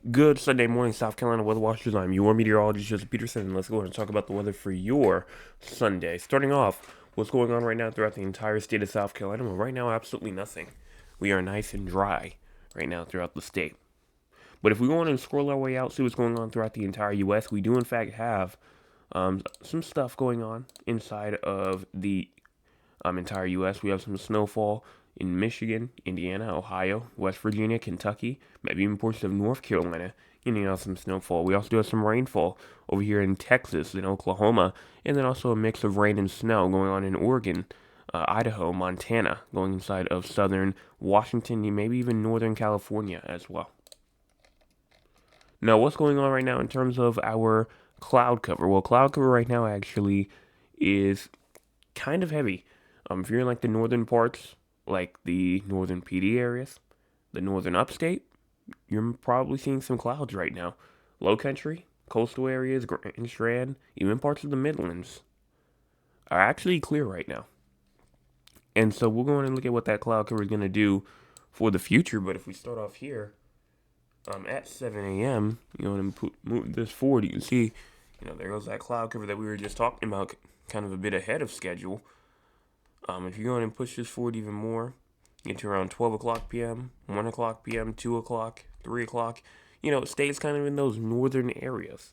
Good Sunday morning, South Carolina weather watchers. I'm your meteorologist, Joseph Peterson, and let's go ahead and talk about the weather for your Sunday. Starting off, what's going on right now throughout the entire state of South Carolina? Well, right now, absolutely nothing. We are nice and dry right now throughout the state. But if we go on and scroll our way out, see what's going on throughout the entire U.S., we do in fact have some stuff going on inside of the entire U.S. We have some snowfall in Michigan, Indiana, Ohio, West Virginia, Kentucky, maybe even portions of North Carolina. Some snowfall. We also do have some rainfall over here in Texas and Oklahoma, and then also a mix of rain and snow going on in Oregon, Idaho, Montana, going inside of southern Washington, maybe even northern California as well. Now, what's going on right now in terms of our cloud cover? Well, cloud cover right now actually is kind of heavy. If you're in like the northern parts, like the northern PD areas, the northern upstate, you're probably seeing some clouds right now. Low country, coastal areas, Grand Strand, even parts of the Midlands are actually clear right now. And so we're going to look at what that cloud cover is going to do for the future. But if we start off here at 7 a.m., and move this forward, you can see, there goes that cloud cover that we were just talking about, kind of a bit ahead of schedule. If you go in and push this forward even more, get to around 12 o'clock p.m., 1 o'clock p.m., 2 o'clock, 3 o'clock, it stays kind of in those northern areas.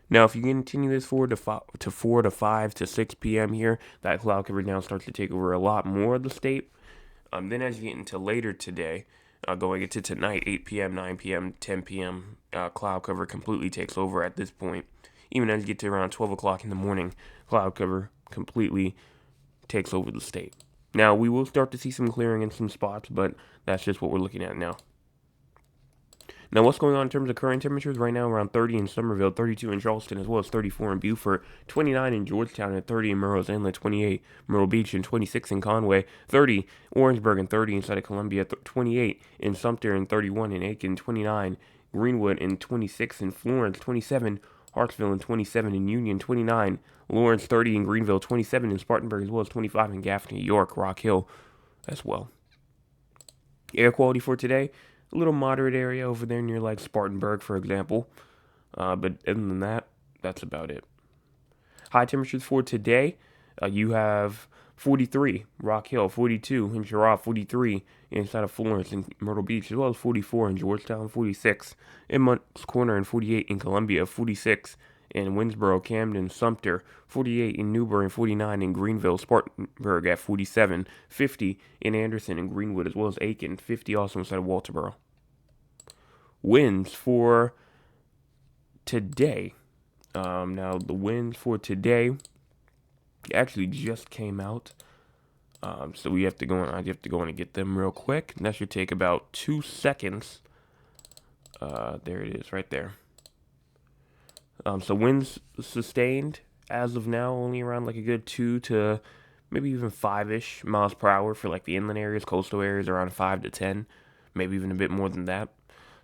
Now, if you continue this forward to 4 to 5 to 6 p.m. here, that cloud cover now starts to take over a lot more of the state. Then as you get into later today, going into tonight, 8 p.m., 9 p.m., 10 p.m., cloud cover completely takes over at this point. Even as you get to around 12 o'clock in the morning, cloud cover completely takes over the state. Now, we will start to see some clearing in some spots, but that's just what we're looking at now. Now, what's going on in terms of current temperatures? Right now, around 30 in Somerville, 32 in Charleston, as well as 34 in Beaufort, 29 in Georgetown, and 30 in Murray's Inlet, 28 Myrtle Beach, and 26 in Conway, 30 Orangeburg, and 30 inside of Columbia, 28 in Sumter, and 31 in Aiken, 29 Greenwood, and 26 in Florence, 27 Hartsville, and 27 in Union, 29 Lawrence, 30 in Greenville, 27 in Spartanburg, as well as 25 in Gaffney, York, Rock Hill as well. Air quality for today, a little moderate area over there near like Spartanburg, for example. But other than that, that's about it. High temperatures for today, you have 43 Rock Hill, 42 in Giraffe, 43 inside of Florence and Myrtle Beach, as well as 44 in Georgetown, 46 in Moncks Corner, and 48 in Columbia, 46 in Winsboro, Camden, Sumter, 48 in Newburgh, and 49 in Greenville, Spartanburg at 47, 50 in Anderson and Greenwood, as well as Aiken, 50 also inside of Walterboro. Winds for today. Now, the winds for today actually just came out. So we have to go in. I have to go in and get them real quick. And that should take about 2 seconds. There it is, right there. So winds sustained as of now, only around like a good 2 to maybe even 5-ish miles per hour for like the inland areas, coastal areas around 5 to 10, maybe even a bit more than that.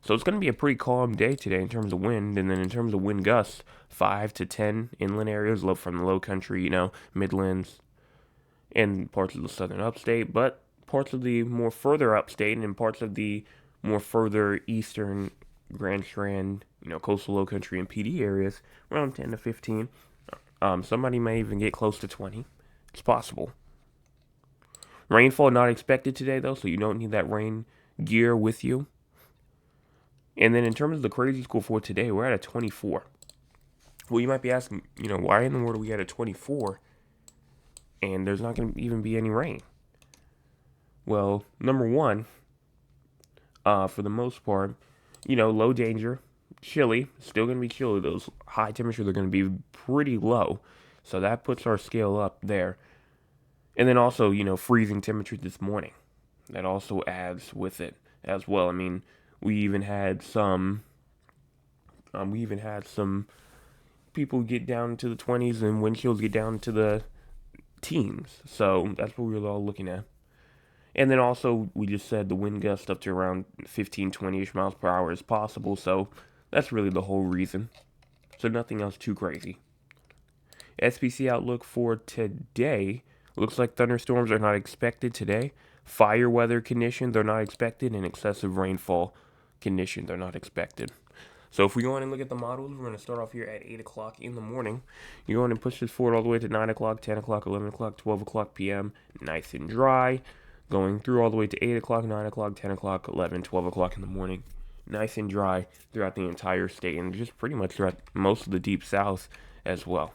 So it's going to be a pretty calm day today in terms of wind, and then in terms of wind gusts, 5 to 10 inland areas, from the low country, Midlands, and parts of the southern upstate, but parts of the more further upstate and parts of the more further eastern Grand Strand, coastal low country and PD areas, around 10 to 15. Somebody may even get close to 20. It's possible. Rainfall not expected today, though, so you don't need that rain gear with you. And then in terms of the crazy score for today, we're at a 24. Well, you might be asking, why in the world are we at a 24 and there's not going to even be any rain? Well, number one, for the most part, low danger, chilly, still going to be chilly. Those high temperatures are going to be pretty low. So that puts our scale up there. And then also, freezing temperatures this morning. That also adds with it as well. I mean, we even had some people get down to the 20s and wind chills get down to the teens. So that's what we were all looking at. And then also, we just said the wind gust up to around 15, 20-ish miles per hour is possible. So that's really the whole reason. So nothing else too crazy. SPC outlook for today looks like thunderstorms are not expected today. Fire weather conditions are not expected, and excessive rainfall conditions are not expected. So if we go on and look at the models, we're going to start off here at 8 o'clock in the morning. You're going to push this forward all the way to 9 o'clock, 10 o'clock, 11 o'clock, 12 o'clock p.m. Nice and dry. Going through all the way to 8 o'clock, 9 o'clock, 10 o'clock, 11, 12 o'clock in the morning. Nice and dry throughout the entire state and just pretty much throughout most of the deep south as well.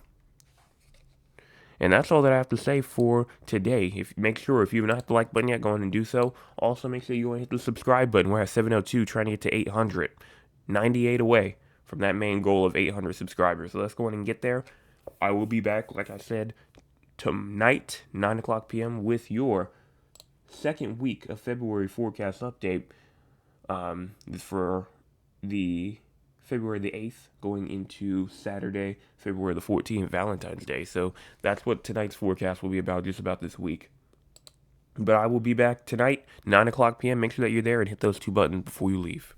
And that's all that I have to say for today. Make sure if you haven't hit the like button yet, go on and do so. Also, make sure you go and hit the subscribe button. We're at 702, trying to get to 800. 98 away from that main goal of 800 subscribers. So let's go on and get there. I will be back, like I said, tonight, 9 o'clock p.m. with your second week of February forecast update for the February the 8th going into Saturday, February the 14th, Valentine's Day. So that's what tonight's forecast will be about, just about this week. But I will be back tonight, 9 o'clock p.m. Make sure that you're there and hit those two buttons before you leave.